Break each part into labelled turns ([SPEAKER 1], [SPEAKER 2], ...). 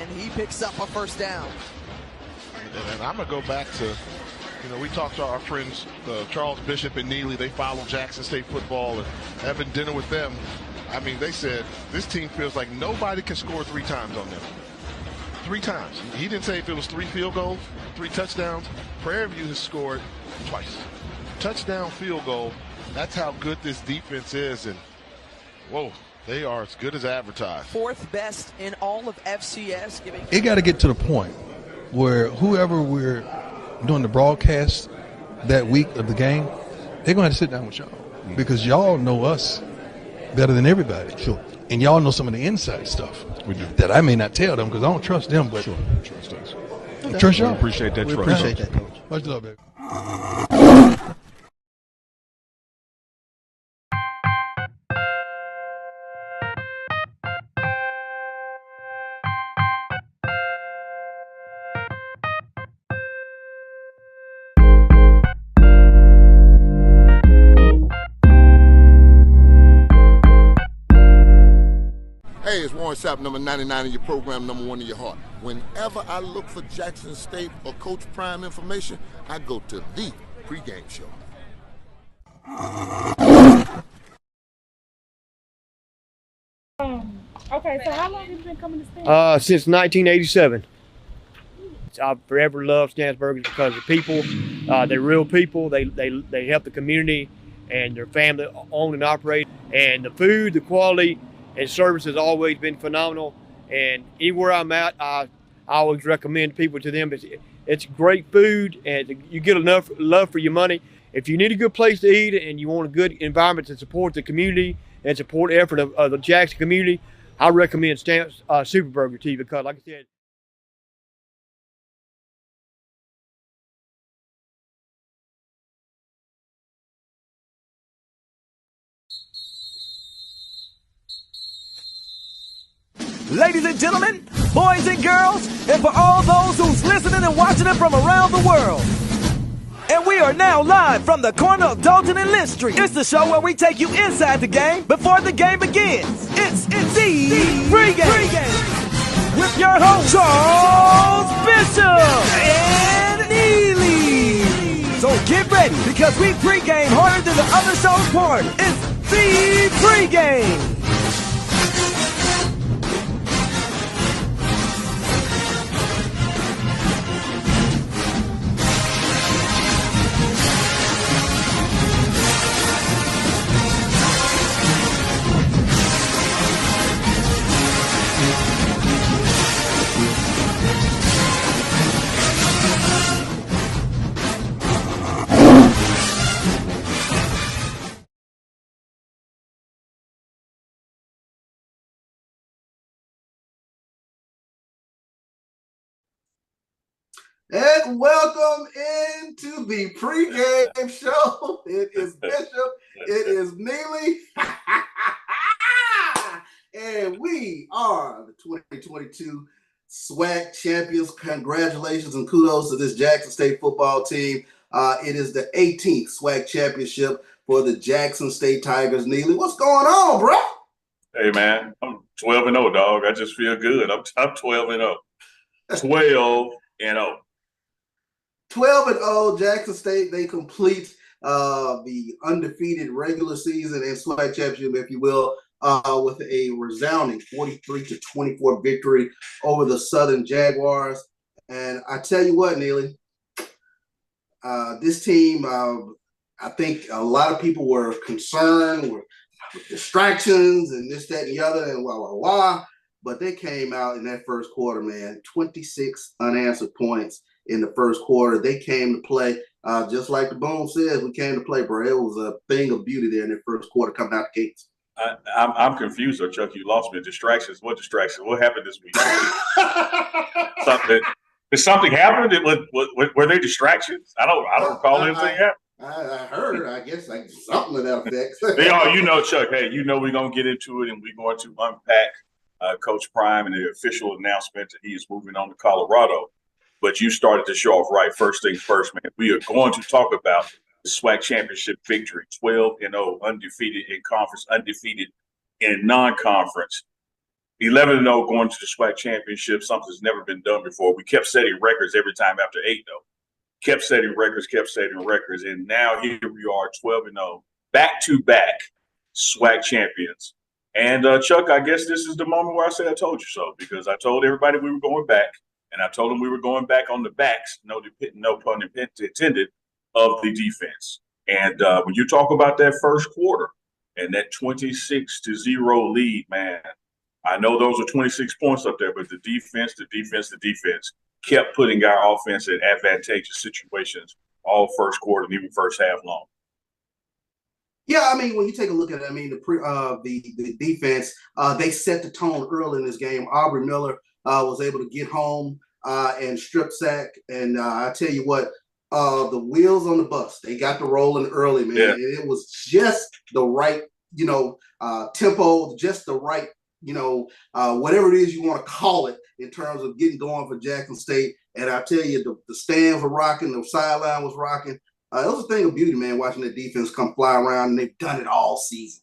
[SPEAKER 1] and he picks up a first down.
[SPEAKER 2] And I'm going to go back to, we talked to our friends, Charles Bishop and Neely. They follow Jackson State football and having dinner with them. I mean, they said this team feels like nobody can score 3 times on them. 3 times. He didn't say if it was 3 field goals, 3 touchdowns. Prairie View has scored twice. Touchdown, field goal. That's how good this defense is. And, whoa, they are as good as advertised.
[SPEAKER 1] 4th best in all of FCS.
[SPEAKER 3] It got to get to the point where whoever we're doing the broadcast that week of the game, they're going to have to sit down with y'all because y'all know us better than everybody.
[SPEAKER 4] Sure.
[SPEAKER 3] And y'all know some of the inside stuff
[SPEAKER 4] we do.
[SPEAKER 3] That I may not tell them because I don't trust them. But
[SPEAKER 4] sure. Trust us.
[SPEAKER 3] Okay. Trust y'all.
[SPEAKER 4] We appreciate that.
[SPEAKER 3] We
[SPEAKER 4] trust.
[SPEAKER 3] appreciate that, Coach. Much love, baby.
[SPEAKER 5] Hey, it's Warren Sapp, number 99 in your program, number 1 in your heart. Whenever I look for Jackson State or Coach Prime information, I go to the Pregame Show.
[SPEAKER 6] Okay, so how long have you been coming to Stanford?
[SPEAKER 7] Since 1987. I've forever loved Stansburg because the people, they're real people. They help the community and their family own and operate. And the food, the quality, and service has always been phenomenal. And anywhere I'm at, I always recommend people to them. It's great food, and you get enough love for your money. If you need a good place to eat and you want a good environment to support the community and support the effort of the Jackson community, I recommend Superburger to you because, like I said,
[SPEAKER 1] Ladies and gentlemen, boys and girls, and for all those who's listening and watching it from around the world. And we are now live from the corner of Dalton and Lynch Street. It's the show where we take you inside the game before the game begins. It's the Pregame with your host, Charles Bishop and Neely. So get ready because we pregame harder than the other show's party. It's the Pregame.
[SPEAKER 8] And welcome into the Pregame Show. It is Bishop. It is Neely. And we are the 2022 SWAC champions. Congratulations and kudos to this Jackson State football team. It is the 18th SWAC championship for the Jackson State Tigers. Neely, what's going on, bro?
[SPEAKER 9] Hey, man, I'm 12-0, dog. I just feel good. I'm 12-0. 12-0.
[SPEAKER 8] 12-0, Jackson State, they complete the undefeated regular season and SWAC championship, if you will, with a resounding 43-24 victory over the Southern Jaguars. And I tell you what, Neely, this team, I think a lot of people were concerned with distractions and this, that, and the other, and blah. But they came out in that first quarter, man, 26 unanswered points in the first quarter. They came to play, just like the Boom says, we came to play, bro. It was a thing of beauty there in the first quarter coming out the gates.
[SPEAKER 9] I'm confused, though, Chuck. You lost me. Distractions. What distractions? What happened this week? Did something happen? Were there distractions? I don't recall anything happen.
[SPEAKER 8] I heard, I guess, like something to that effect.
[SPEAKER 9] Chuck, hey, we're going to get into it, and we're going to unpack Coach Prime and the official announcement that he is moving on to Colorado. But you started the show off right. First things first, man. We are going to talk about the SWAC championship victory, 12-0, undefeated in conference, undefeated in non-conference. 11-0 going to the SWAC Championship, something that's never been done before. We kept setting records every time after 8-0. Kept setting records, and now here we are, 12-0, back-to-back SWAC champions. And Chuck, I guess this is the moment where I say I told you so, because I told everybody we were going back, and I told them we were going back on the backs, no pun intended, of the defense. And when you talk about that first quarter and that 26-0 lead, man, I know those are 26 points up there, but the defense kept putting our offense in advantageous situations all first quarter and even first half long.
[SPEAKER 8] Yeah, I mean, when you take a look at it, I mean, the defense, they set the tone early in this game. Aubrey Miller was able to get home and strip sack. And I tell you what, the wheels on the bus, they got the rolling early, man.
[SPEAKER 9] Yeah.
[SPEAKER 8] And it was just the right, tempo, just the right, whatever it is you want to call it in terms of getting going for Jackson State. And I tell you, the stands were rocking, the sideline was rocking. It was a thing of beauty, man, watching the defense come fly around, and they've done it all season.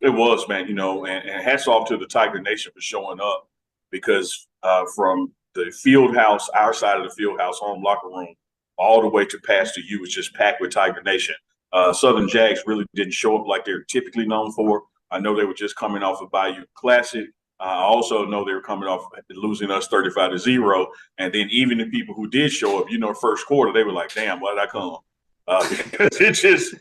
[SPEAKER 9] It was, man, and hats off to the Tiger Nation for showing up, because from the field house, our side of the field house, home locker room, all the way to Pastor U was just packed with Tiger Nation. Southern Jags really didn't show up like they're typically known for. I know they were just coming off a Bayou Classic. I also know they were coming off losing us 35-0. And then even the people who did show up, first quarter, they were like, damn, why did I come? Because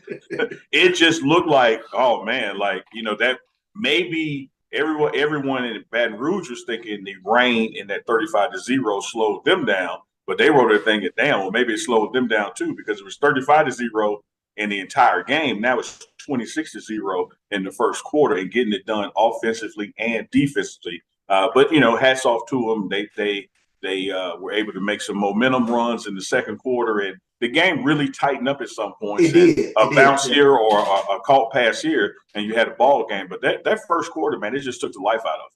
[SPEAKER 9] it just looked like, oh man, that maybe everyone in Baton Rouge was thinking the rain in that 35-0 slowed them down, but they were thinking, damn, well, maybe it slowed them down too, because it was 35-0 in the entire game. Now it's 26-0 in the first quarter, and getting it done offensively and defensively. But hats off to them. They were able to make some momentum runs in the second quarter, and the game really tightened up at some points. A bounce here or a caught pass here, and you had a ball game. But that first quarter, man, it just took the life out of it.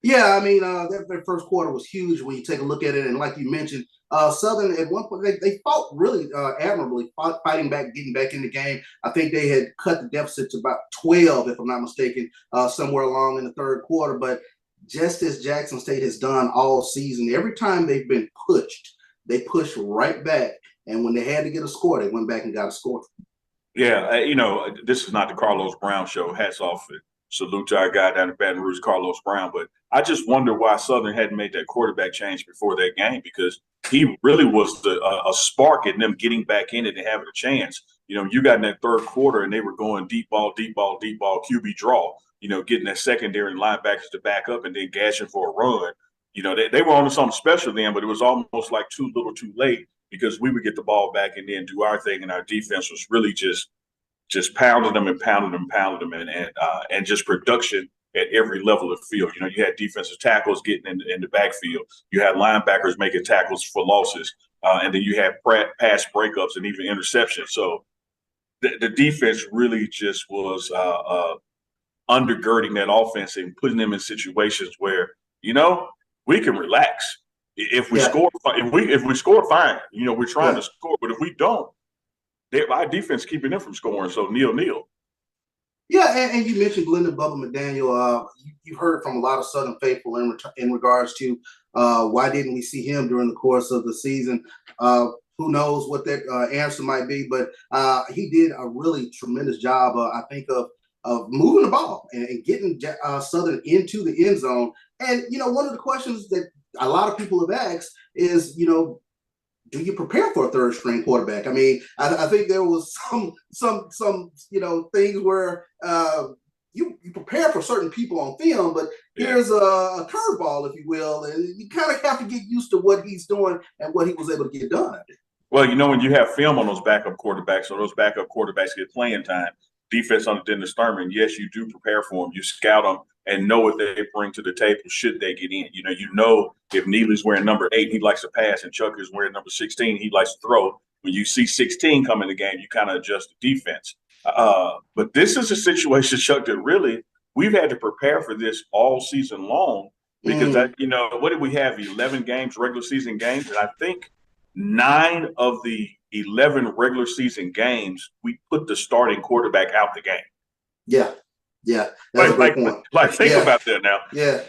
[SPEAKER 8] Yeah, I mean, that first quarter was huge when you take a look at it. And like you mentioned, Southern at one point, they fought really admirably, fighting back, getting back in the game. I think they had cut the deficit to about 12, if I'm not mistaken, somewhere along in the third quarter. But just as Jackson State has done all season, every time they've been pushed, they pushed right back. And when they had to get a score, they went back and got a score.
[SPEAKER 9] Yeah, this is not the Carlos Brown show. Hats off and salute to our guy down in Baton Rouge, Carlos Brown. But I just wonder why Southern hadn't made that quarterback change before that game, because he really was a spark in them getting back in it and having a chance. You got in that third quarter and they were going deep ball, QB draw, getting that secondary and linebackers to back up and then gashing for a run. They were on to something special then, but it was almost like too little too late, because we would get the ball back and then do our thing, and our defense was really just pounding them and just production at every level of the field. You had defensive tackles getting in the backfield. You had linebackers making tackles for losses, and then you had pass breakups and even interceptions. So the defense really just was undergirding that offense and putting them in situations where, we can relax. If we score, if we score, fine. We're trying to score, but if we don't, our defense keeping them from scoring. So nil.
[SPEAKER 8] Yeah, and you mentioned Glendon Bubba McDaniel. You've heard from a lot of Southern faithful in regards to why didn't we see him during the course of the season. Who knows what that answer might be, but he did a really tremendous job, I think, of moving the ball and getting Southern into the end zone. And, one of the questions that a lot of people have asked is, do you prepare for a third string quarterback? I mean, I think there was some things where you prepare for certain people on film, but here's a curveball, if you will, and you kind of have to get used to what he's doing and what he was able to get done.
[SPEAKER 9] Well, when you have film on those backup quarterbacks, or those backup quarterbacks get playing time, defense under Dennis Thurman, yes, you do prepare for them. You scout them and know what they bring to the table should they get in. If Neely's wearing number 8, he likes to pass, and Chuck is wearing number 16, he likes to throw. When you see 16 come in the game, you kind of adjust the defense. But this is a situation, Chuck, that really we've had to prepare for this all season long, because what did we have? 11 games, regular season games, and I think 9 of the 11 regular season games, we put the starting quarterback out the game.
[SPEAKER 8] Yeah. That's a great point.
[SPEAKER 9] Think about that now.
[SPEAKER 8] Yeah.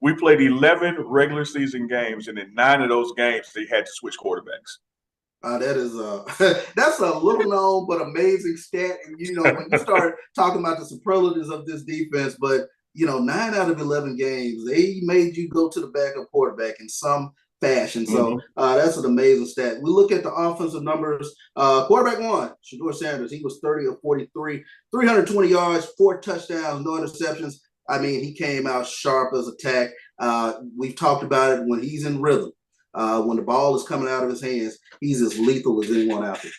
[SPEAKER 9] We played 11 regular season games, and in 9 of those games, they had to switch quarterbacks.
[SPEAKER 8] That is that's a little known but amazing stat. And when you start talking about the superlatives of this defense, but 9 out of 11 games, they made you go to the backup quarterback in some fashion. So that's an amazing stat. We look at the offensive numbers. Quarterback 1, Shedeur Sanders, he was 30 of 43, 320 yards, 4 touchdowns, no interceptions. I mean, he came out sharp as attack. We've talked about it when he's in rhythm. When the ball is coming out of his hands, he's as lethal as anyone out there.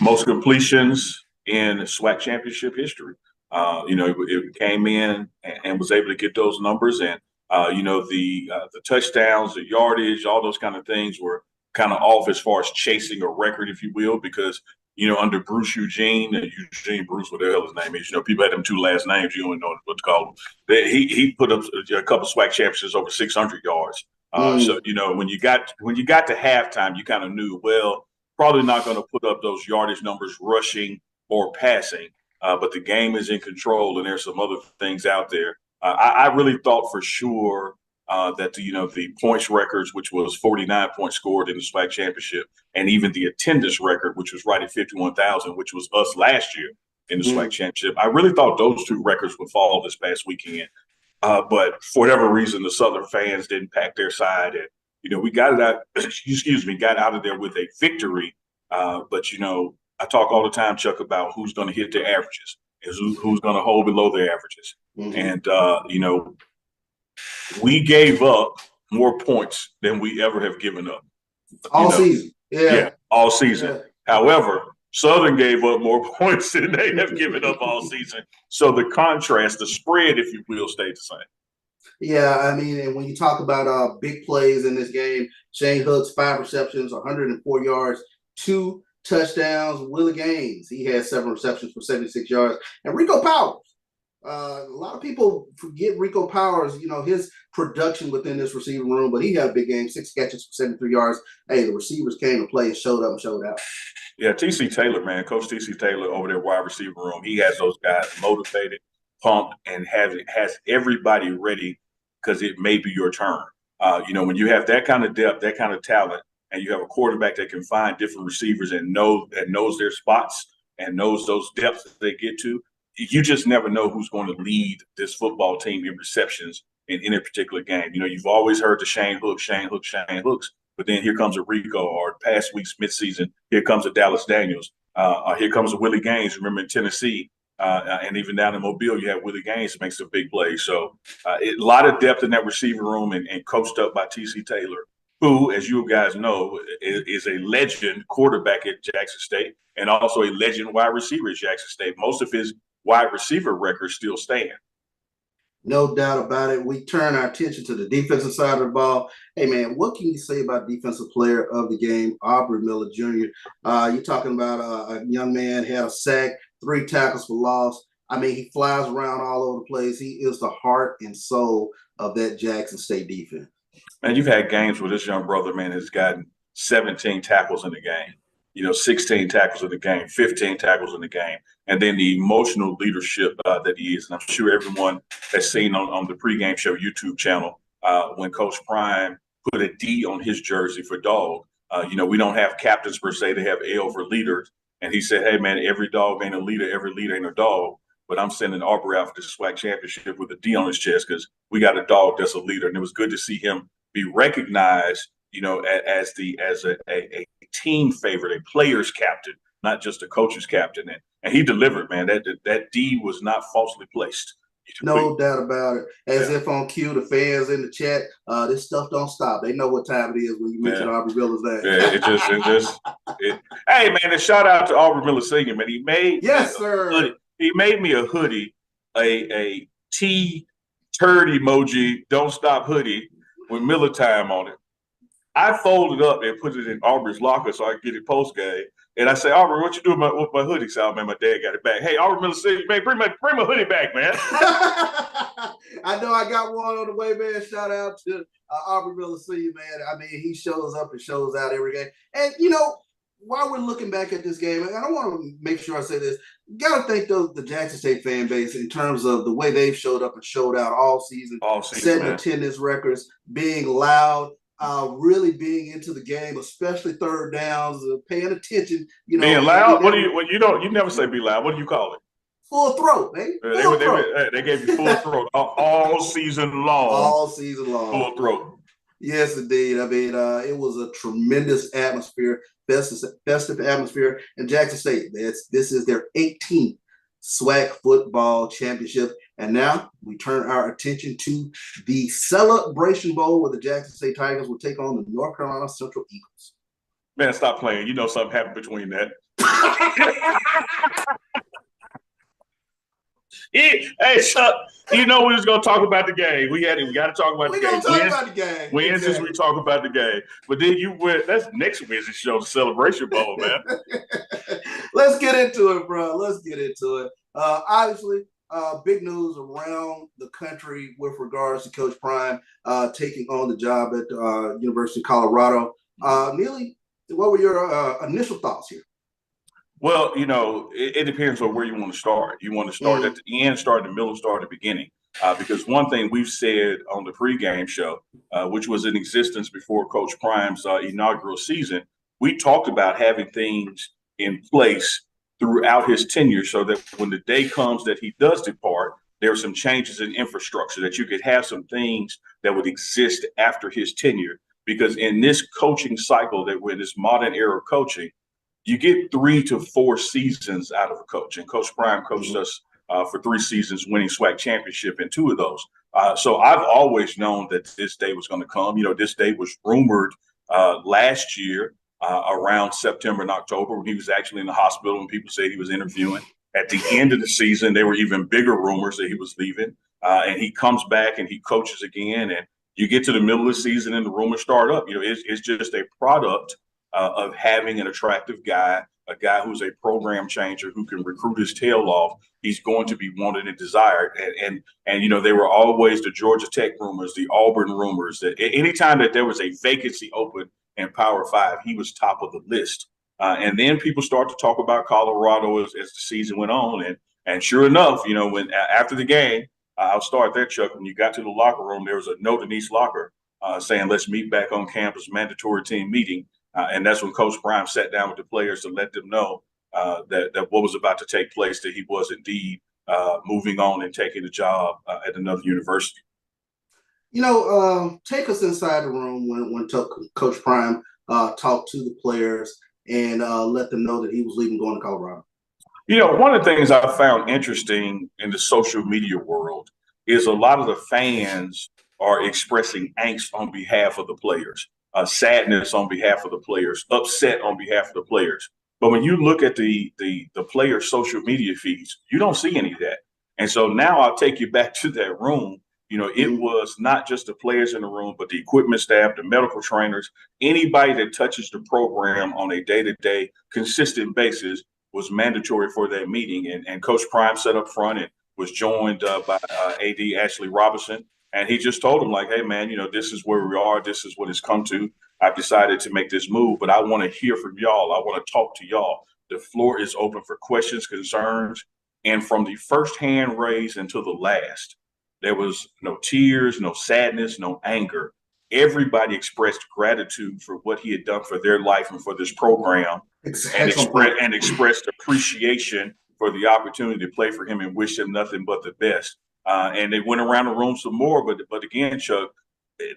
[SPEAKER 8] Most completions in SWAC championship history. It came in and was able to get those numbers, and the touchdowns, the yardage, all those kind of things were kind of off as far as chasing a record, if you will, because under Bruce Eugene Bruce, what the hell his name is, people had them 2 last names, you don't know what to call them. He put up a couple of SWAC championships over 600 yards. So when you got to halftime, you kind of knew, well, probably not going to put up those yardage numbers rushing or passing, but the game is in control, and there's some other things out there. I really thought for sure that the points records, which was 49 points scored in the SWAC championship, and even the attendance record, which was right at 51,000, which was us last year in the SWAC championship, I really thought those 2 records would fall this past weekend. But for whatever reason, the Southern fans didn't pack their side, and we got it out. Got out of there with a victory. But I talk all the time, Chuck, about who's going to hit their averages and who's going to hold below their averages. And we gave up more points than we ever have given up all season. Yeah,
[SPEAKER 9] all season. Yeah. However, Southern gave up more points than they have given up all season. So the contrast, the spread, if you will, stayed the same. Yeah, I mean, and when you talk about big plays in this game, Shane Hooks, 5 receptions, 104 yards, 2 touchdowns. Willie Gaines, he had 7 receptions for 76 yards. And Rico Powers, a lot of people forget Rico Powers, his production within this receiving room, but he had a big game, 6 catches for 73 yards. Hey, the receivers came to play and showed up and showed out. Yeah, T.C. Taylor, man, Coach T.C. Taylor over there, wide receiver room, he has those guys motivated, pumped, and has everybody ready because it may be your turn. When you have that kind of depth, that kind of talent, and you have a quarterback that can find different receivers and knows their spots and knows those depths that they get to, you just never know who's going to lead this football team in receptions in any particular game. You've always heard the Shane Hooks, but then here comes a Rico, or past week's midseason, here comes a Dallas Daniels, here comes a Willie Gaines. Remember in Tennessee, and even down in Mobile, you have Willie Gaines that makes a big play. So a lot of depth in that receiver room, and coached up by T.C. Taylor, who, as you guys know, is a legend quarterback at Jackson State and also a legend wide receiver at Jackson State. Most of his wide receiver records still stand. No doubt about it. We turn our attention to the defensive side of the ball. Hey, man, what can you say about defensive player of the game, Aubrey Miller Jr.? You're talking about a young man, had a sack, 3 tackles for loss. I mean, he flies around all over the place. He is the heart and soul of that Jackson State defense. Man, you've had games where this young brother, man, has gotten 17 tackles in the game. 16 tackles in the game, 15 tackles in the game, and then the emotional leadership that he is. And I'm sure everyone has seen on the Pregame Show YouTube channel when Coach Prime put a D on his jersey for dog. We don't have captains per se; they have L for leaders. And he said, "Hey, man, every dog ain't a leader, every leader ain't a dog. But I'm sending Aubrey out for the SWAC championship with a D on his chest because we got a dog that's a leader." And it was good to see him be recognized, as a team favorite, a player's captain, not just a coach's captain. And he delivered, man. That D was not falsely placed. No doubt about it. As if on cue, the fans in the chat, this stuff don't stop. They know what time it is when you mention Aubrey Miller's name. Yeah, hey, man, a shout out to Aubrey Miller Sr., man. He made he made me a hoodie, a T-turd emoji, don't stop hoodie with Miller time on it. I folded up and put it in Aubrey's locker so I could get it post game. And I say, Aubrey, what you doing with my hoodie? So, man, my dad got it back. Hey, Aubrey Miller City, man, bring my hoodie back, man. I know I got one on the way, man. Shout out to Aubrey Miller City, man. I mean, he shows up and shows out every game. And,
[SPEAKER 8] while we're looking back at this game, and I want to make sure I say this, got to thank the Jackson State fan base in terms of the way they've showed up and showed out all season setting attendance records, being loud, really being into the game, especially third downs, paying attention.
[SPEAKER 9] Being loud? You never say be loud. What do you call it?
[SPEAKER 8] Full throat, man.
[SPEAKER 9] They gave you full throat all season long.
[SPEAKER 8] All season long.
[SPEAKER 9] Full throat.
[SPEAKER 8] Yes, indeed. I mean, it was a tremendous atmosphere, festive atmosphere in Jackson State. This is their 18th SWAC football championship. And now we turn our attention to the Celebration Bowl, where the Jackson State Tigers will take on the North Carolina Central Eagles.
[SPEAKER 9] Man, stop playing. You know something happened between that. Hey, Chuck, you know we're just going to talk about the game. We got to talk about the game.
[SPEAKER 8] We're going to talk about the game.
[SPEAKER 9] Wednesdays we talk about the game. But then that's next Wednesday's show, the Celebration Bowl, man.
[SPEAKER 8] Let's get into it, bro. Let's get into it. Obviously, big news around the country with regards to Coach Prime taking on the job at University of Colorado. Neely, what were your initial thoughts here?
[SPEAKER 9] Well, it depends on where you want to start. You want to start at the end, start in the middle, start at the beginning. Because one thing we've said on the pregame show, which was in existence before Coach Prime's inaugural season, we talked about having things in place throughout his tenure so that when the day comes that he does depart, there are some changes in infrastructure, that you could have some things that would exist after his tenure. Because in this coaching cycle, that we're in this modern era of coaching, you get 3 to 4 seasons out of a coach. And Coach Prime coached us for 3 seasons, winning SWAC championship in 2 of those. So I've always known that this day was going to come. This day was rumored last year around September and October, when he was actually in the hospital and people said he was interviewing. At the end of the season, there were even bigger rumors that he was leaving. And he comes back and he coaches again. And you get to the middle of the season and the rumors start up. It's just a product of having an attractive guy, a guy who's a program changer, who can recruit his tail off. He's going to be wanted and desired. And there were always the Georgia Tech rumors, the Auburn rumors, that anytime that there was a vacancy open in Power 5, he was top of the list. And then people start to talk about Colorado as the season went on. And sure enough, when after the game, I'll start there, Chuck. When you got to the locker room, there was a note in each locker saying, "Let's meet back on campus, mandatory team meeting." And that's when Coach Prime sat down with the players to let them know that what was about to take place, that he was indeed moving on and taking a job at another university.
[SPEAKER 8] Take us inside the room when Coach Prime talked to the players and let them know that he was leaving, going to Colorado.
[SPEAKER 9] One of the things I found interesting in the social media world is a lot of the fans are expressing angst on behalf of the players. Sadness on behalf of the players, upset on behalf of the players. But when you look at the players' social media feeds, you don't see any of that. And so now I'll take you back to that room. It was not just the players in the room, but the equipment staff, the medical trainers, anybody that touches the program on a day-to-day consistent basis was mandatory for that meeting. And Coach Prime sat up front and was joined by AD Ashley Robinson. And he just told him, like, "Hey, man, this is where we are. This is what it's come to. I've decided to make this move, but I want to hear from y'all. I want to talk to y'all. The floor is open for questions, concerns." And from the first hand raised until the last, there was no tears, no sadness, no anger. Everybody expressed gratitude for what he had done for their life and for this program, and expressed appreciation for the opportunity to play for him and wish him nothing but the best. And they went around the room some more, but again, Chuck,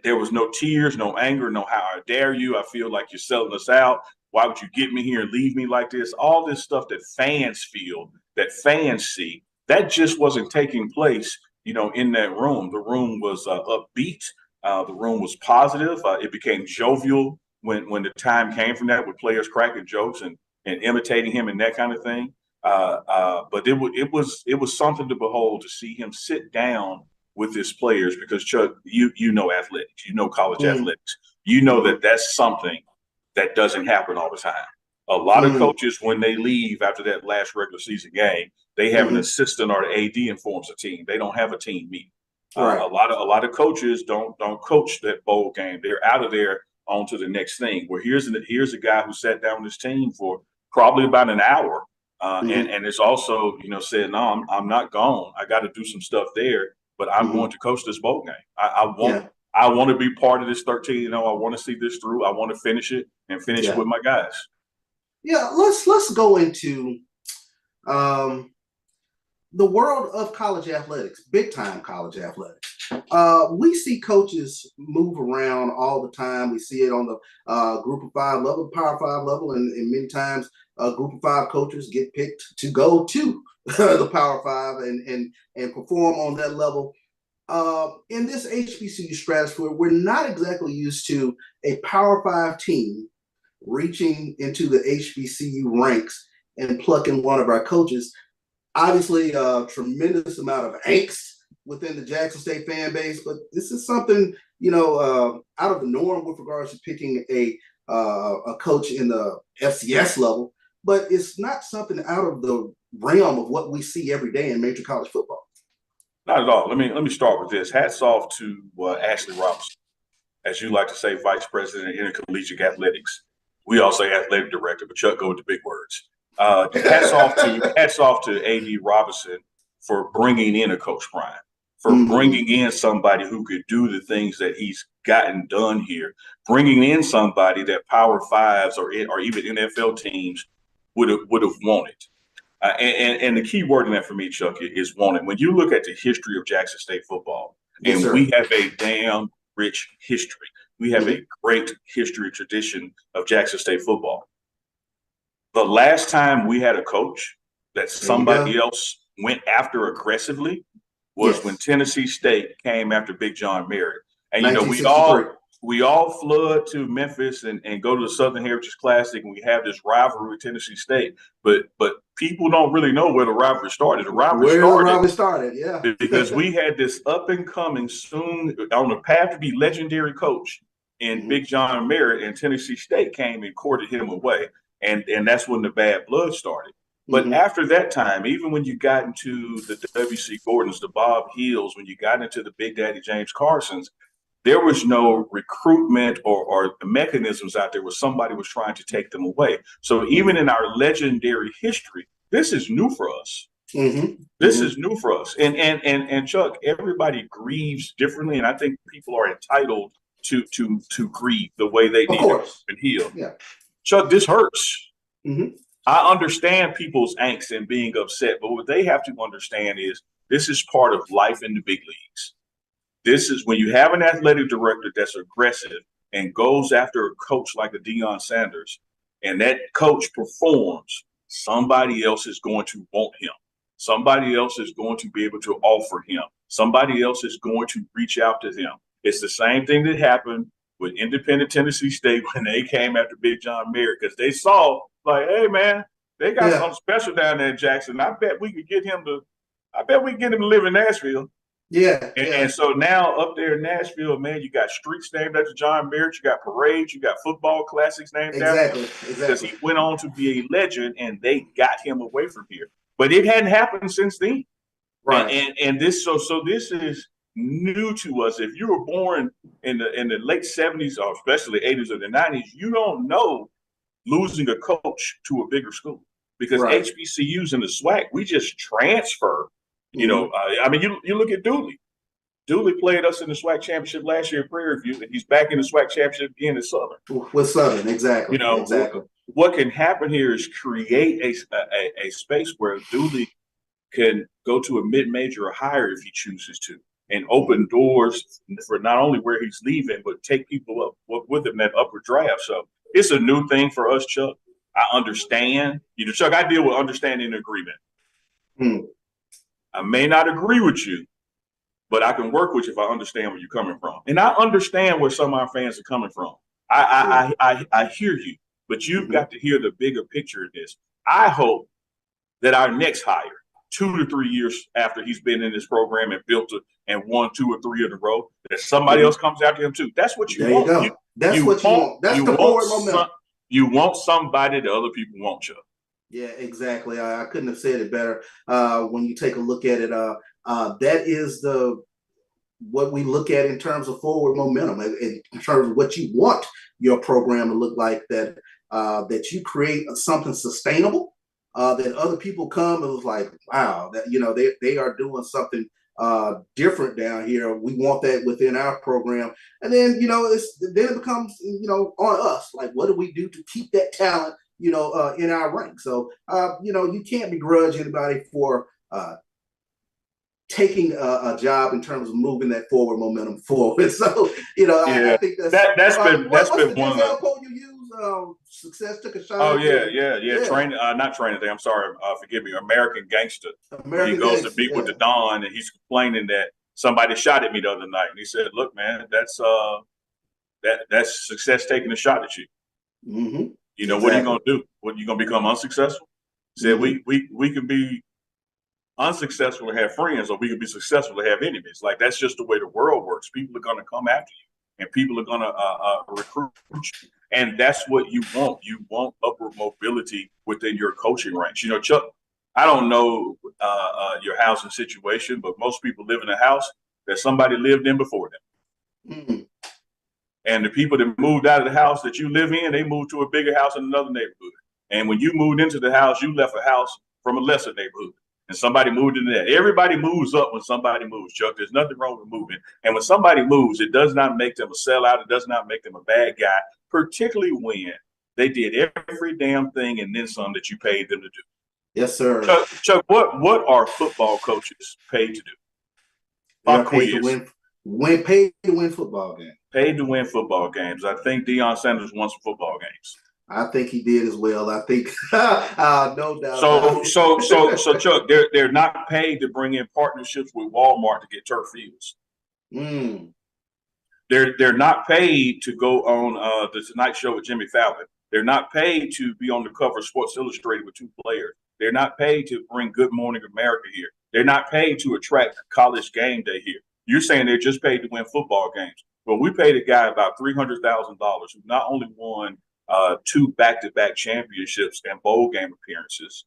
[SPEAKER 9] there was no tears, no anger, no "how dare you, I feel like you're selling us out. Why would you get me here and leave me like this?" All this stuff that fans feel, that fans see, that just wasn't taking place, in that room. The room was upbeat. The room was positive. It became jovial when the time came from that, with players cracking jokes and imitating him and that kind of thing. But it was something to behold, to see him sit down with his players, because Chuck, you know athletics, college athletics, that's something that doesn't happen all the time. A lot of coaches, when they leave after that last regular season game, they have an assistant or the AD informs the team. They don't have a team meeting. Right. A lot of coaches don't coach that bowl game. They're out of there on to the next thing. Where here's a guy who sat down with his team for probably about an hour, and it's also, you know, said, no, I'm not gone. I got to do some stuff there, but I'm going to coach this bowl game. I want to be part of this 13. You know, I want to see this through. I want to finish it and finish it with my guys.
[SPEAKER 8] Yeah, let's go into the world of college athletics, big time college athletics. We see coaches move around all the time. We see it on the group of 5 level, power 5 level, and many times group of 5 coaches get picked to go to the power 5 and perform on that level. In this HBCU stratosphere, we're not exactly used to a power 5 team reaching into the HBCU ranks and plucking one of our coaches. Obviously, a tremendous amount of angst within the Jackson State fan base, but this is something, you know, out of the norm with regards to picking a coach in the FCS level, but it's not something out of the realm of what we see every day in major college football.
[SPEAKER 9] Not at all. Let me start with this. Hats off to Ashley Robinson, as you like to say, Vice President of Intercollegiate Athletics. We all say athletic director, but Chuck go with the big words. Hats off to A.D. Robinson for bringing in a Coach Prime, for bringing in somebody who could do the things that he's gotten done here, bringing in somebody that Power 5s or even NFL teams would have wanted. And the key word in that for me, Chuck, is wanted. When you look at the history of Jackson State football, and we have a damn rich history. We have a great history tradition of Jackson State football. The last time we had a coach that somebody else went after aggressively was when Tennessee State came after Big John Merritt. And, you know, we all flood to Memphis and go to the Southern Heritage Classic, and we have this rivalry with Tennessee State. But people don't really know where the rivalry started. The rivalry started, because we had this up-and-coming, soon on the path to be legendary coach in Big John Merritt, and Tennessee State came and courted him away. And that's when the bad blood started. But after that time, even when you got into the W.C. Gordons, the Bob Hills, when you got into the Big Daddy James Carsons, there was no recruitment or mechanisms out there where somebody was trying to take them away. So even in our legendary history, this is new for us. This is new for us. And Chuck, everybody grieves differently, and I think people are entitled to grieve the way they need to heal. Chuck, this hurts. I understand people's angst and being upset, but what they have to understand is this is part of life in the big leagues. This is when you have an athletic director that's aggressive and goes after a coach like a Deion Sanders, and that coach performs, somebody else is going to want him. Somebody else is going to be able to offer him. Somebody else is going to reach out to him. It's the same thing that happened with independent Tennessee State when they came after Big John Merritt, because they saw, like, hey, man, they got something special down there in Jackson. I bet we could get him to live in Nashville. And so now up there in Nashville, man, you got streets named after John Merritt, you got parades, you got football classics named after him. Because he went on to be a legend, and they got him away from here. But it hadn't happened since then. And this this is new to us. If you were born in the late 70s or especially 80s or the 90s, you don't know losing a coach to a bigger school, because HBCUs in the SWAC, we just transfer. You know, I mean, you look at Dooley. Dooley played us in the SWAC Championship last year at Prairie View, and he's back in the SWAC Championship again at Southern.
[SPEAKER 8] With Southern, exactly.
[SPEAKER 9] You know, what can happen here is create a space where Dooley can go to a mid-major or higher if he chooses to, and open doors for not only where he's leaving, but take people up with him that upper draft. So it's a new thing for us, Chuck. I understand. You know, Chuck, I deal with understanding and agreement. I may not agree with you, but I can work with you if I understand where you're coming from. And I understand where some of our fans are coming from. I hear you, but you've got to hear the bigger picture of this. I hope that our next hire, 2 to 3 years after he's been in this program and built it and won 2 or 3 in a row, that somebody else comes after him too. That's what you want.
[SPEAKER 8] That's what you want. That's the forward momentum.
[SPEAKER 9] You want somebody that other people want, Chuck.
[SPEAKER 8] Yeah, exactly. I couldn't have said it better. When you take a look at it, that is what we look at in terms of forward momentum, in terms of what you want your program to look like, that that you create something sustainable, that other people come and was like, wow, that they are doing something different down here. We want that within our program. And then then it becomes on us, like, what do we do to keep that talent in our ranks? So you can't begrudge anybody for taking a job in terms of moving that forward momentum forward. So I think that's been one of the you use. Success took a shot.
[SPEAKER 9] Oh yeah. Training, not Training Day. I'm sorry, forgive me. American Gangster. He goes to meet with the Don, and he's complaining that somebody shot at me the other night, and he said, "Look, man, that's success taking a shot at you.
[SPEAKER 8] Mm-hmm.
[SPEAKER 9] What are you gonna do? What, you gonna become unsuccessful?" He said, we can be unsuccessful to have friends, or we can be successful to have enemies. Like, that's just the way the world works. People are gonna come after you, and people are gonna recruit you. And that's what you want. You want upward mobility within your coaching ranks. Chuck, I don't know your housing situation, but most people live in a house that somebody lived in before them.
[SPEAKER 8] Mm-hmm.
[SPEAKER 9] And the people that moved out of the house that you live in, they moved to a bigger house in another neighborhood. And when you moved into the house, you left a house from a lesser neighborhood. And somebody moved into that. Everybody moves up when somebody moves, Chuck. There's nothing wrong with moving. And when somebody moves, it does not make them a sellout. It does not make them a bad guy, particularly when they did every damn thing and then some that you paid them to do.
[SPEAKER 8] Yes, sir.
[SPEAKER 9] Chuck, what are football coaches paid to do?
[SPEAKER 8] They're paid to win football games.
[SPEAKER 9] Paid to win football games. I think Deion Sanders won some football games.
[SPEAKER 8] I think he did as well. I think no doubt.
[SPEAKER 9] So Chuck, they're not paid to bring in partnerships with Walmart to get turf fields. They're not paid to go on the Tonight Show with Jimmy Fallon. They're not paid to be on the cover of Sports Illustrated with two players. They're not paid to bring Good Morning America here. They're not paid to attract College Game Day here. You're saying they're just paid to win football games. Well, we paid a guy about $300,000 who not only won 2 back-to-back championships and bowl game appearances,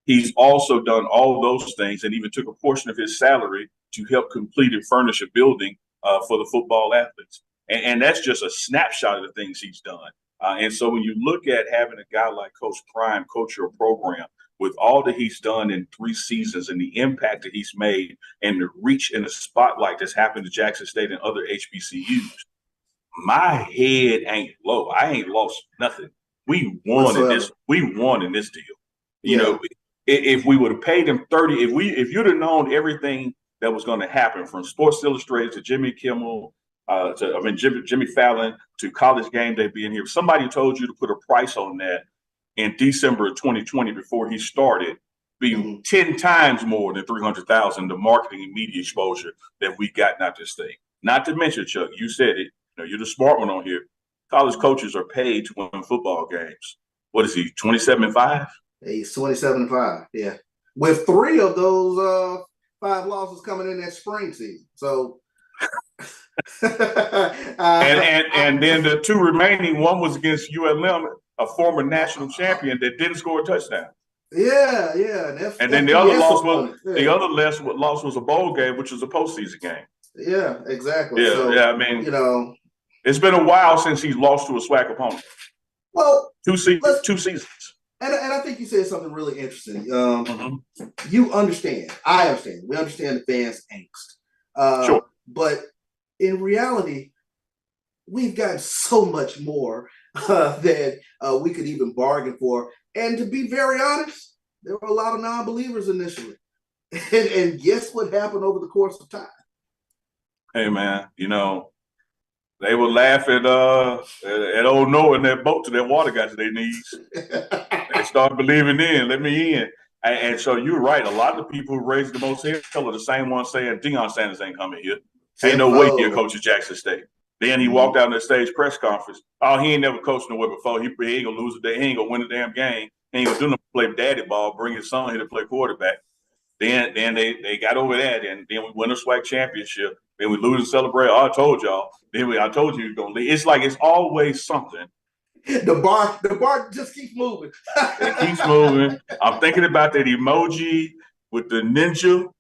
[SPEAKER 9] he's also done all those things and even took a portion of his salary to help complete and furnish a building for the football athletes. And that's just a snapshot of the things he's done. And so when you look at having a guy like Coach Prime coach your program with all that he's done in 3 seasons and the impact that he's made and the reach and the spotlight that's happened to Jackson State and other HBCUs, my head ain't low. I ain't lost nothing. We won in this. We won in this deal. If we would have paid him 30, if you'd have known everything that was going to happen from Sports Illustrated to Jimmy Kimmel, Jimmy Fallon to College Game Day being here, if somebody told you to put a price on that in December of 2020 before he started, being 10 times more than $300,000, the marketing and media exposure that we got out this thing. Not to mention, Chuck, you said it. You're the smart one on here. College coaches are paid to win football games. What is he, 27-5?
[SPEAKER 8] He's 27-5, yeah. With 3 of those 5 losses coming in that spring season. So
[SPEAKER 9] and then the 2 remaining, one was against ULM, a former national champion that didn't score a touchdown.
[SPEAKER 8] Yeah.
[SPEAKER 9] And then the other loss was a bowl game, which was a postseason game.
[SPEAKER 8] Yeah, exactly.
[SPEAKER 9] Yeah,
[SPEAKER 8] so,
[SPEAKER 9] I mean, it's been a while since he's lost to a SWAC opponent.
[SPEAKER 8] Well,
[SPEAKER 9] 2 seasons.
[SPEAKER 8] And I think you said something really interesting. You understand. I understand. We understand the fans' angst.
[SPEAKER 9] Sure.
[SPEAKER 8] But in reality, we've got so much more than we could even bargain for. And to be very honest, there were a lot of non-believers initially. And guess what happened over the course of time?
[SPEAKER 9] Hey, man, they would laugh at old Noah in that boat till that water got to their knees. They start believing in, let me in. And so you're right. A lot of the people who raised the most hell are the same ones saying Deion Sanders ain't coming here. Ain't no way he'll coach at Jackson State. Then he walked out on the stage press conference. Oh, he ain't never coached nowhere before. He ain't gonna lose a day. He ain't gonna win a damn game. He ain't gonna do nothing but play daddy ball, bring his son here to play quarterback. Then they got over that, and then we win a SWAC championship. Then we lose and celebrate. Oh, I told y'all. I told you he was gonna leave. It's like it's always something.
[SPEAKER 8] The bar just keeps moving.
[SPEAKER 9] It keeps moving. I'm thinking about that emoji with the ninja.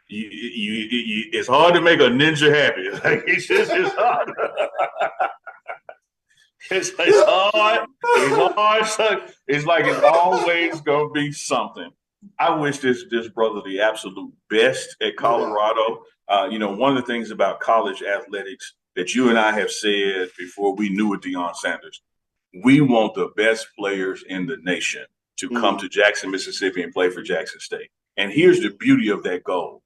[SPEAKER 9] It's hard to make a ninja happy. Like it's hard. It's hard. It's hard. So it's like it's always gonna be something. I wish this brother the absolute best at Colorado. One of the things about college athletics that you and I have said before we knew it, Deion Sanders, we want the best players in the nation to come to Jackson, Mississippi and play for Jackson State. And here's the beauty of that goal.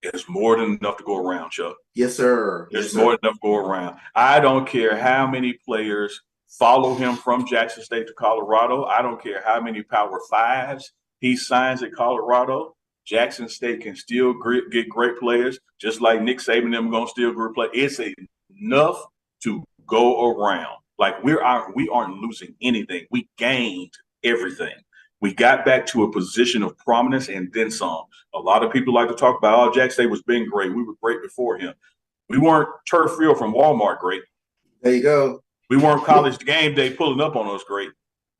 [SPEAKER 9] There's more than enough to go around, Chuck.
[SPEAKER 8] Yes, sir.
[SPEAKER 9] There's more than enough to go around. I don't care how many players follow him from Jackson State to Colorado. I don't care how many Power Fives he signs at Colorado. Jackson State can still get great players, just like Nick Saban and them going to still great play. It's enough to go around. Like we aren't losing anything. We gained everything. We got back to a position of prominence and then some. A lot of people like to talk about, Jackson State was being great. We were great before him. We weren't Turf Field from Walmart great.
[SPEAKER 8] There you go.
[SPEAKER 9] We weren't College Game Day pulling up on us great.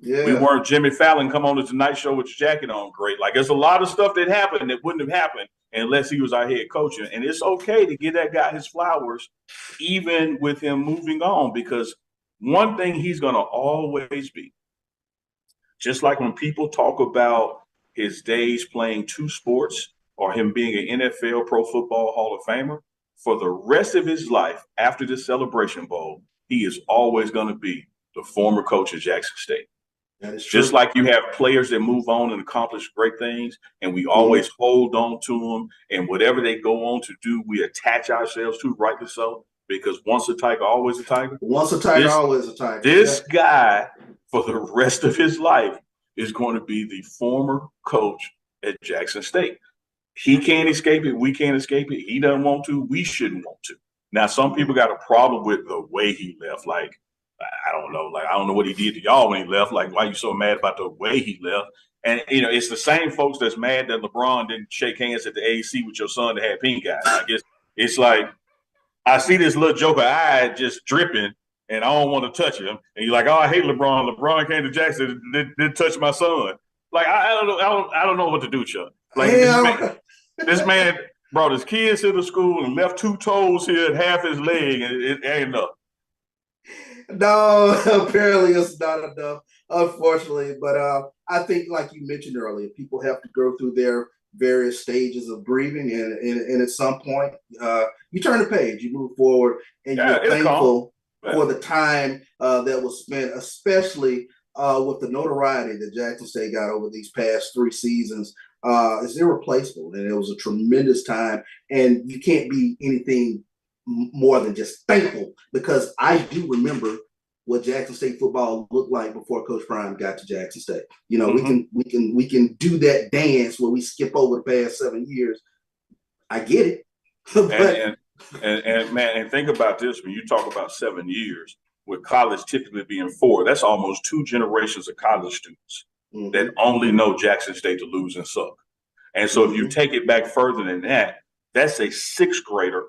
[SPEAKER 8] Yeah.
[SPEAKER 9] We weren't Jimmy Fallon come on the Tonight Show with your jacket on great. Like there's a lot of stuff that happened that wouldn't have happened unless he was our head coach. And it's okay to give that guy his flowers, even with him moving on, because one thing he's going to always be, just like when people talk about his days playing two sports or him being an NFL Pro Football Hall of Famer, for the rest of his life after this Celebration Bowl, he is always going to be the former coach of Jackson State.
[SPEAKER 8] That is true.
[SPEAKER 9] Just like you have players that move on and accomplish great things, and we always hold on to them, and whatever they go on to do, we attach ourselves to, rightly so, because once a Tiger, always a Tiger.
[SPEAKER 8] Once a Tiger, always a Tiger.
[SPEAKER 9] This guy, for the rest of his life, is going to be the former coach at Jackson State. He can't escape it. We can't escape it. He doesn't want to. We shouldn't want to. Now, some people got a problem with the way he left. Like, I don't know. Like, I don't know what he did to y'all when he left. Like, why you so mad about the way he left? And, it's the same folks that's mad that LeBron didn't shake hands at the AAC with your son that had pink eye. Like, it's like, I see this little joker eye just dripping, and I don't want to touch him. And you're like, oh, I hate LeBron. LeBron came to Jackson, didn't touch my son. Like, I don't know what to do, Chuck. Like, this man brought his kids to the school and left 2 toes here and half his leg, and it ain't enough.
[SPEAKER 8] No, apparently it's not enough, unfortunately. But I think, like you mentioned earlier, people have to go through their various stages of grieving, and at some point, you turn the page, you move forward, and you're thankful for the time that was spent, especially with the notoriety that Jackson State got over these past 3 seasons. It's irreplaceable, and it was a tremendous time, and you can't be anything more than just thankful, because I do remember what Jackson State football looked like before Coach Prime got to Jackson State. We can do that dance where we skip over the past 7 years. I get it.
[SPEAKER 9] and think about this: when you talk about 7 years, with college typically being 4, that's almost 2 generations of college students that only know Jackson State to lose and suck. And so if you take it back further than that, that's a 6th grader,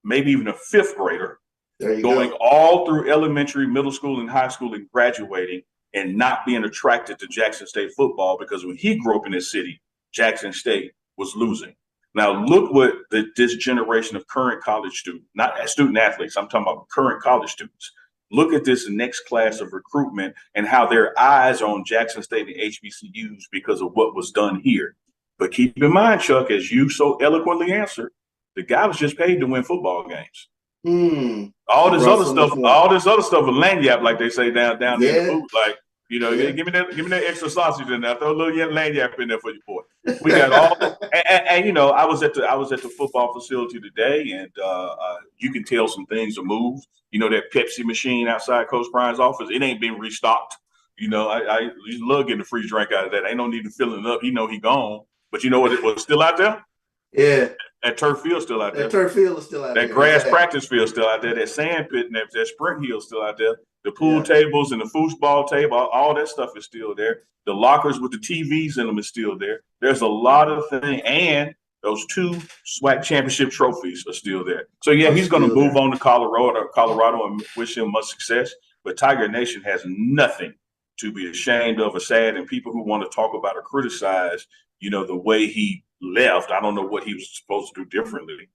[SPEAKER 9] maybe even a 5th grader, going all through elementary, middle school, and high school and graduating and not being attracted to Jackson State football, because when he grew up in this city, Jackson State was losing. Now, look what this generation of current college students, not student athletes, I'm talking about current college students. Look at this next class of recruitment and how their eyes are on Jackson State and HBCUs because of what was done here. But keep in mind, Chuck, as you so eloquently answered, the guy was just paid to win football games. All this other stuff with lanyard, like they say down in the booth, like, give me that extra sausage in there. Throw a little lanyard in there for you, boy. We got all, and I was at the football facility today, and you can tell some things are moved. That Pepsi machine outside Coach Prime's office, it ain't been restocked. I love getting a free drink out of that. Ain't no need to fill it up. He gone. But you know what? It was still out there.
[SPEAKER 8] Yeah.
[SPEAKER 9] That turf field still out there.
[SPEAKER 8] That turf field is still out there.
[SPEAKER 9] That grass practice field still out there. That sand pit and that sprint hill still out there. The pool tables and the foosball table, all that stuff is still there. The lockers with the TVs in them is still there. There's a lot of things, and those 2 SWAC championship trophies are still there. So yeah, he's going to move on to Colorado, and wish him much success. But Tiger Nation has nothing to be ashamed of or sad. And people who want to talk about or criticize, the way he left, I don't know what he was supposed to do differently.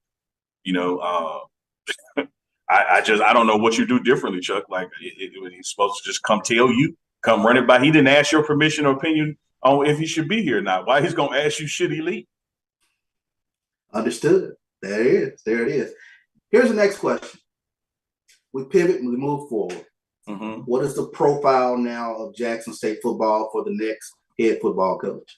[SPEAKER 9] I don't know what you do differently, Chuck. Like he's supposed to just come tell you, come run it by. He didn't ask your permission or opinion on if he should be here or not. Why he's gonna ask you should he leave?
[SPEAKER 8] Understood. There it is. There it is. Here's the next question. We pivot and we move forward.
[SPEAKER 9] Mm-hmm.
[SPEAKER 8] What is the profile now of Jackson State football for the next head football coach?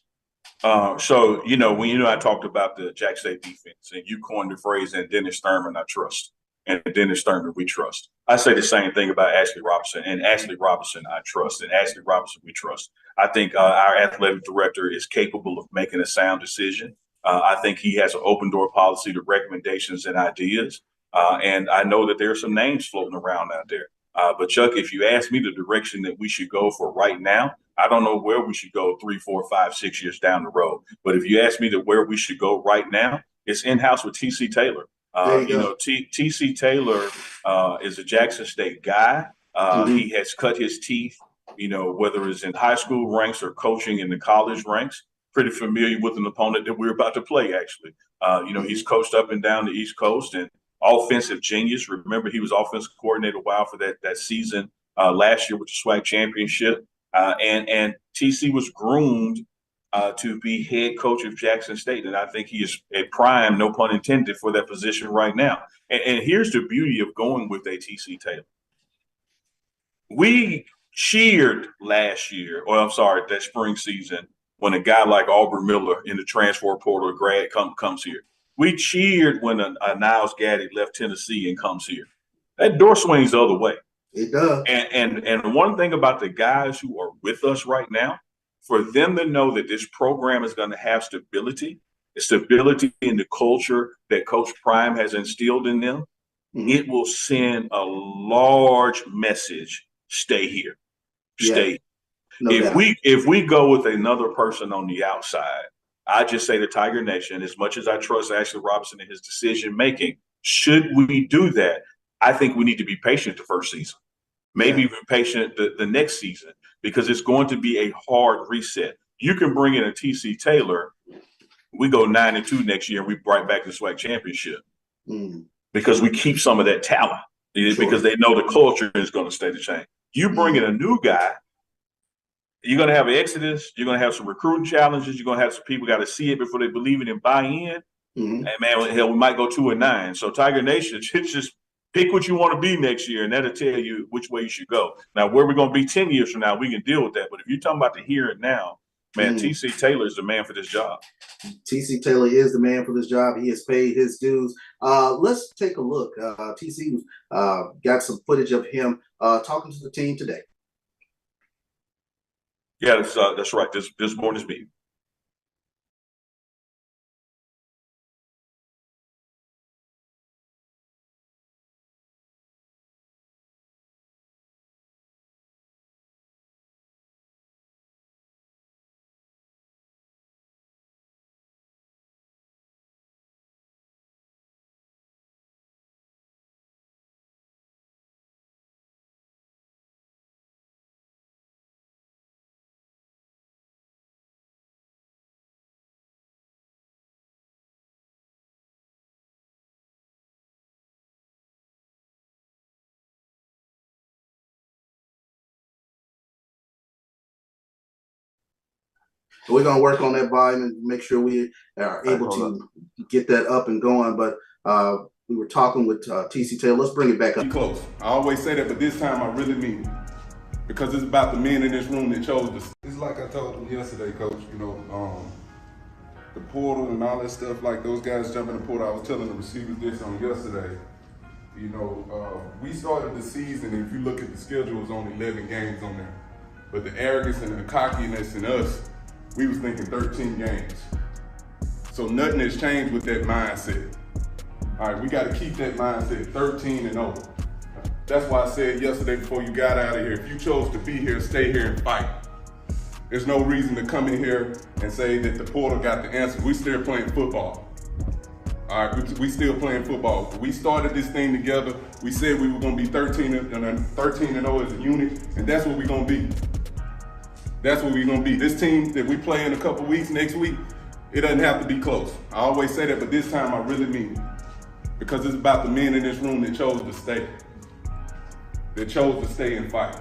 [SPEAKER 9] So, when I talked about the Jackson State defense and you coined the phrase, and Dennis Thurman I trust, and Dennis Thurman we trust. I say the same thing about Ashley Robinson, and Ashley Robinson I trust, and Ashley Robinson we trust. I think our athletic director is capable of making a sound decision. I think he has an open door policy to recommendations and ideas. And I know that there are some names floating around out there. But Chuck, if you ask me the direction that we should go for right now, I don't know where we should go 3, 4, 5, 6 years down the road. But if you ask me where we should go right now, it's in-house with T.C. Taylor. T.C. Taylor is a Jackson State guy. He has cut his teeth, whether it's in high school ranks or coaching in the college ranks. Pretty familiar with an opponent that we're about to play, actually. He's coached up and down the East Coast and offensive genius. Remember, he was offensive coordinator a while for that season last year with the SWAC Championship. And TC was groomed to be head coach of Jackson State. And I think he is at prime, no pun intended, for that position right now. And here's the beauty of going with a TC Taylor. We cheered last year, that spring season, when a guy like Aubrey Miller in the transfer portal grad comes here. We cheered when a Niles Gaddy left Tennessee and comes here. That door swings the other way.
[SPEAKER 8] It does.
[SPEAKER 9] And one thing about the guys who are with us right now, for them to know that this program is going to have stability in the culture that Coach Prime has instilled in them, it will send a large message. Stay here. Stay. Yeah. No if we go with another person on the outside, I just say to Tiger Nation, as much as I trust Ashley Robinson in his decision making, should we do that? I think we need to be patient the first season, maybe even patient the next season, because it's going to be a hard reset. You can bring in a TC Taylor, we go 9-2 next year, and we right back to the SWAC Championship because we keep some of that talent because they know the culture is going to stay the same. You bring in a new guy, you're going to have an exodus. You're going to have some recruiting challenges. You're going to have some people got to see it before they believe it and buy in. And, man, hell, we might go 2-9. So, Tiger Nation, just pick what you want to be next year, and that'll tell you which way you should go. Now, where we're going to be 10 years from now, we can deal with that. But if you're talking about the here and now, man, T.C. Taylor is the man for this job.
[SPEAKER 8] T.C. Taylor is the man for this job. He has paid his dues. Let's take a look. T.C. got some footage of him talking to the team today.
[SPEAKER 9] Yeah, that's right. This morning's meeting.
[SPEAKER 8] So we're going to work on that volume and make sure we are able to get that up and going. But we were talking with T.C. Taylor. Let's bring it back up.
[SPEAKER 4] Be close. I always say that, but this time I really mean it. Because it's about the men in this room that chose this. It's like I told them yesterday, Coach, the portal and all that stuff, like those guys jumping the portal. I was telling the receivers this on yesterday. We started the season, and if you look at the schedule, it's only 11 games on there. But the arrogance and the cockiness in us, we was thinking 13 games. So nothing has changed with that mindset. All right, we got to keep that mindset 13-0. That's why I said yesterday before you got out of here, if you chose to be here, stay here and fight. There's no reason to come in here and say that the portal got the answer. We still playing football. All right, we still playing football. We started this thing together. We said we were going to be 13-0 as a unit, and that's what we're going to be. That's what we're going to be. This team that we play in a couple weeks, next week, it doesn't have to be close. I always say that, but this time I really mean it. because it's about the men in this room that chose to stay. That chose to stay and fight.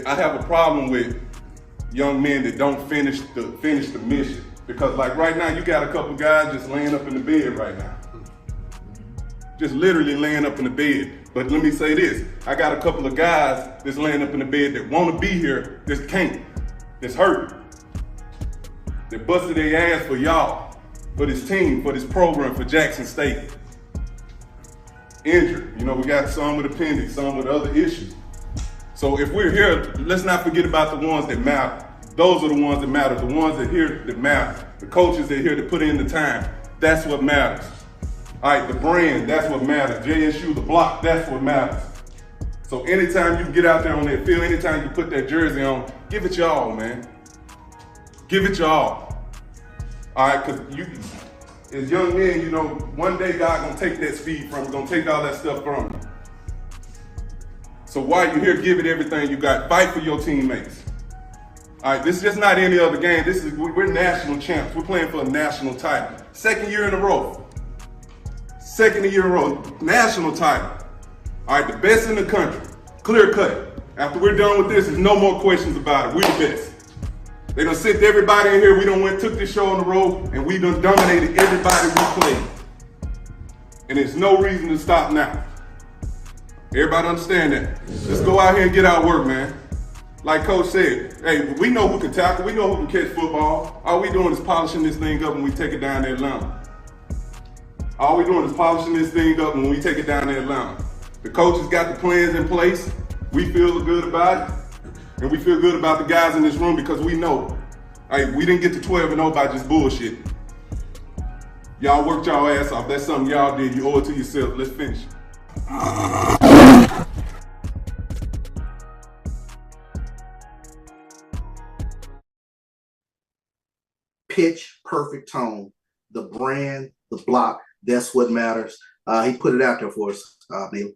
[SPEAKER 4] I have a problem with young men that don't finish the mission. Because like right now, you got a couple guys just laying up in the bed right now. Just literally laying up in the bed. But let me say this, I got a couple of guys that's laying up in the bed that want to be here, that can't, that's hurt. That busted their ass for y'all, for this team, for this program, for Jackson State. Injured, you know, we got some with appendix, some with other issues. So if we're here, let's not forget about the ones that matter. Those are the ones that matter, the ones that here that matter. The coaches that are here to put in the time, that's what matters. All right, the brand, that's what matters. JSU, the block, that's what matters. So anytime you get out there on that field, anytime you put that jersey on, give it your all, man. Give it your all. All right, because you, as young men, you know, one day God gonna take that speed from you, gonna take all that stuff from you. So while you're here, give it everything you got. Fight for your teammates. All right, this is just not any other game. We're national champs. We're playing for a national title. Second year in a row. Second year in a row, national title. All right, the best in the country, clear cut. After we're done with this, there's no more questions about it. We're the best. They done sent everybody in here. We done took this show on the road, and we done dominated everybody we played. And there's no reason to stop now. Everybody understand that? Let's go out here and get our work, man. Like Coach said, hey, we know who can tackle. We know who can catch football. All we doing is polishing this thing up when we take it down to Atlanta. All we doing is polishing this thing up when we take it down to Atlanta. The coaches got the plans in place. We feel good about it. And we feel good about the guys in this room because we know, hey, we didn't get to 12-0 by just bullshit. Y'all worked y'all ass off. That's something y'all did. You owe it to yourself. Let's finish.
[SPEAKER 8] Pitch perfect tone, the brand, the block, that's what matters. He put it out there for us, Neil.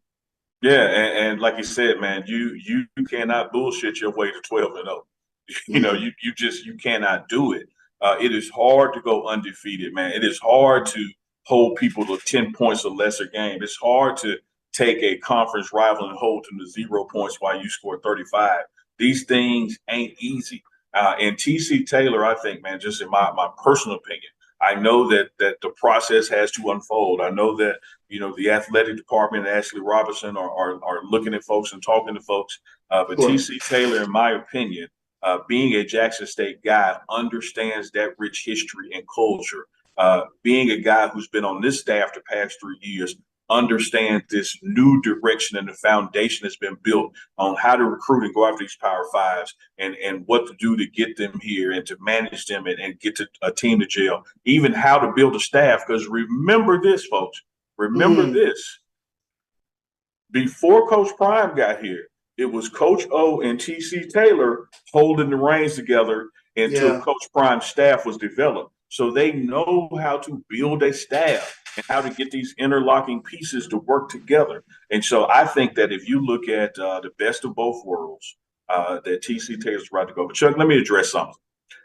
[SPEAKER 9] Yeah, and like you said, man, you cannot bullshit your way to 12-0. You know, you cannot do it. It is hard to go undefeated, man. It is hard to hold people to 10 points or lesser game. It's hard to take a conference rival and hold them to 0 points while you score 35. These things ain't easy. And TC Taylor, I think, man, just in my personal opinion, I know that the process has to unfold. I know that, you know, the athletic department and Ashley Robinson are looking at folks and talking to folks. But sure. TC Taylor, in my opinion, being a Jackson State guy, understands that rich history and culture. Being a guy who's been on this staff the past 3 years, understands this new direction and the foundation that's been built on how to recruit and go after these Power Fives and what to do to get them here and to manage them and get to a team to jail, even how to build a staff. Because remember this, folks, this. Before Coach Prime got here, it was Coach O and TC Taylor holding the reins together until Coach Prime's staff was developed. So they know how to build a staff and how to get these interlocking pieces to work together. And so I think that if you look at the best of both worlds, that TC Taylor's right to go. But Chuck, let me address something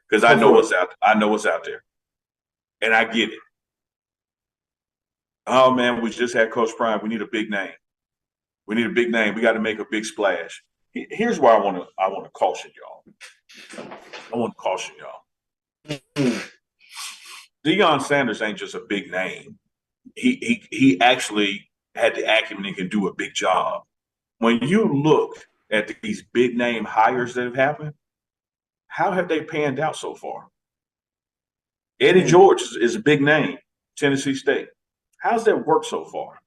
[SPEAKER 9] because I know what's out there, and I get it. Oh man, we just had Coach Prime. We need a big name. We need a big name. We got to make a big splash. Here's where I want to caution y'all. I want to caution y'all. Deion Sanders ain't just a big name. He actually had the acumen and can do a big job. When you look at these big name hires that have happened, how have they panned out so far? Eddie George is a big name, Tennessee State. How's that worked so far?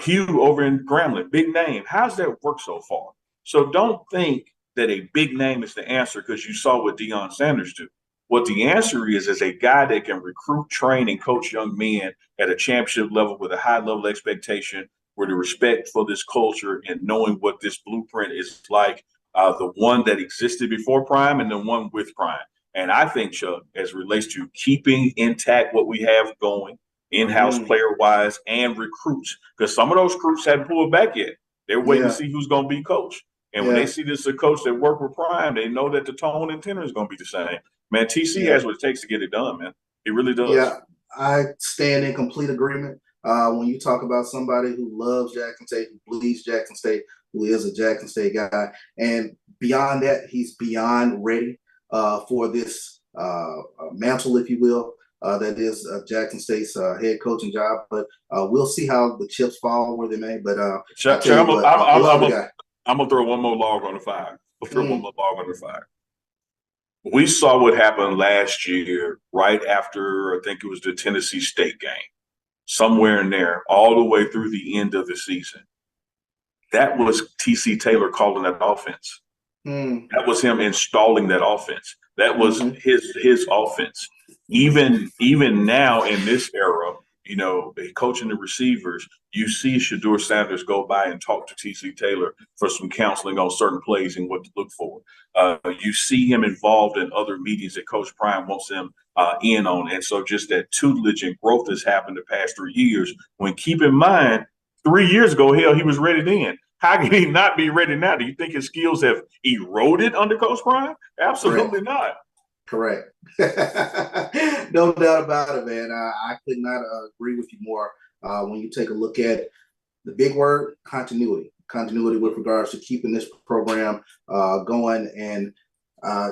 [SPEAKER 9] Hugh over in Grambling, big name. How's that worked so far? So don't think that a big name is the answer because you saw what Deion Sanders do. What the answer is a guy that can recruit, train, and coach young men at a championship level with a high level expectation, with the respect for this culture and knowing what this blueprint is like, the one that existed before Prime and the one with Prime. And I think, Chuck, as it relates to keeping intact what we have going, in-house player-wise and recruits, because some of those recruits haven't pulled back yet. They're waiting to see who's going to be coach. And when they see this a coach that worked with Prime, they know that the tone and tenor is going to be the same. Man, TC has what it takes to get it done, man. He really does.
[SPEAKER 8] Yeah, I stand in complete agreement. when you talk about somebody who loves Jackson State, who bleeds Jackson State, who is a Jackson State guy. And beyond that, he's beyond ready for this mantle, if you will, that is Jackson State's head coaching job. But we'll see how the chips fall where they may. But I'm going
[SPEAKER 9] to throw one more log on the fire. We saw what happened last year right after, I think it was the Tennessee State game, somewhere in there, all the way through the end of the season. That was T.C. Taylor calling that offense. That was him installing that offense. That was his offense. Even now in this era, you know, coaching the receivers, you see Shedeur Sanders go by and talk to T.C. Taylor for some counseling on certain plays and what to look for. You see him involved in other meetings that Coach Prime wants him in on. And so just that tutelage and growth has happened the past 3 years, when keep in mind, 3 years ago, hell, he was ready then. How can he not be ready now? Do you think his skills have eroded under Coach Prime? Absolutely not.
[SPEAKER 8] Correct. No doubt about it, man. I could not agree with you more when you take a look at the big word, continuity. Continuity with regards to keeping this program going. And,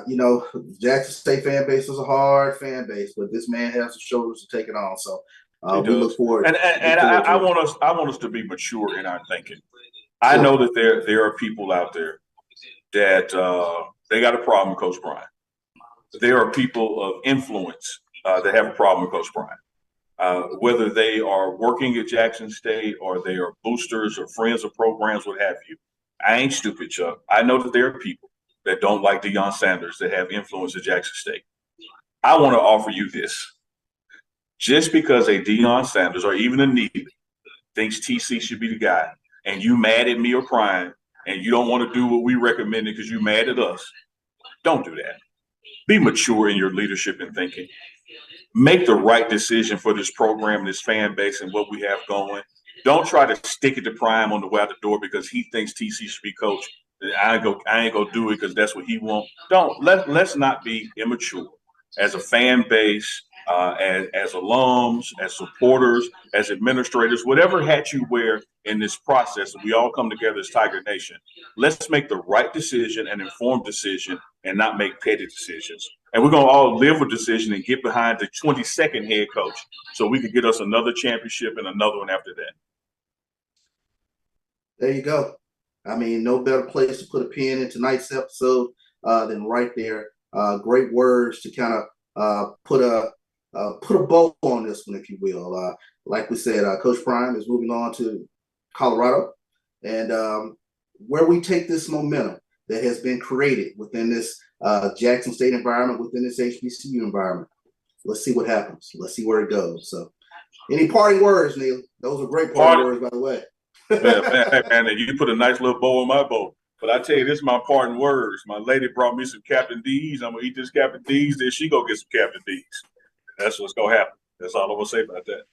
[SPEAKER 8] you know, Jackson State fan base is a hard fan base, but this man has the shoulders to take it on. So we look forward.
[SPEAKER 9] And I want us to be mature in our thinking. I know that there are people out there that they got a problem with Coach Prime. There are people of influence that have a problem with Coach Prime, whether they are working at Jackson State or they are boosters or friends of programs, what have you. I ain't stupid, Chuck. I know that there are people that don't like Deion Sanders that have influence at Jackson State. I want to offer you this. Just because a Deion Sanders or even a Neely thinks TC should be the guy, and you mad at me or Prime, and you don't want to do what we recommended because you mad at us, don't do that. Be mature in your leadership and thinking. Make the right decision for this program, this fan base, and what we have going. Don't try to stick it to Prime on the way out the door because he thinks TC should be coach. I ain't gonna do it because that's what he wants. Let's not be immature as a fan base, as alums, as supporters, as administrators, whatever hat you wear in this process. We all come together as Tiger Nation. Let's make the right decision, an informed decision, and not make petty decisions. And we're going to all live with decision and get behind the 22nd head coach so we can get us another championship and another one after that.
[SPEAKER 8] There you go. I mean, no better place to put a pin in tonight's episode than right there. Great words to kind of put a bow on this one, if you will. Like we said, Coach Prime is moving on to Colorado, and where we take this momentum that has been created within this Jackson State environment, within this HBCU environment. Let's see what happens. Let's see where it goes. So, any parting words, Neil? Those are great parting words, by the way.
[SPEAKER 9] man, you put a nice little bow on my bow. But I tell you, this is my parting words. My lady brought me some Captain D's. I'm going to eat this Captain D's. Then she go get some Captain D's. That's what's going to happen. That's all I'm going to say about that.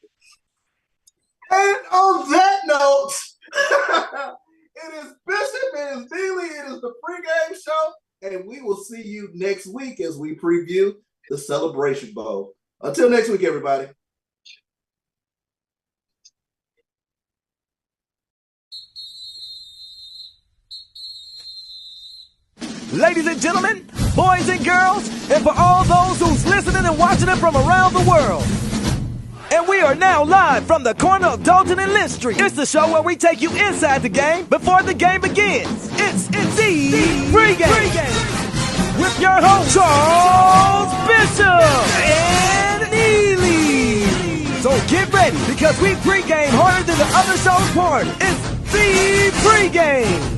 [SPEAKER 8] And on that note, it is Bishop, it is Neely, it is the Pregame Show, and we will see you next week as we preview the Celebration Bowl. Until next week, everybody.
[SPEAKER 1] Ladies and gentlemen, boys and girls, and for all those who's listening and watching it from around the world. And we are now live from the corner of Dalton and Lynch Street. It's the show where we take you inside the game before the game begins. It's the Pregame with your host, Charles Bishop and Neely. So get ready because we pregame harder than the other show's party. It's the Pregame.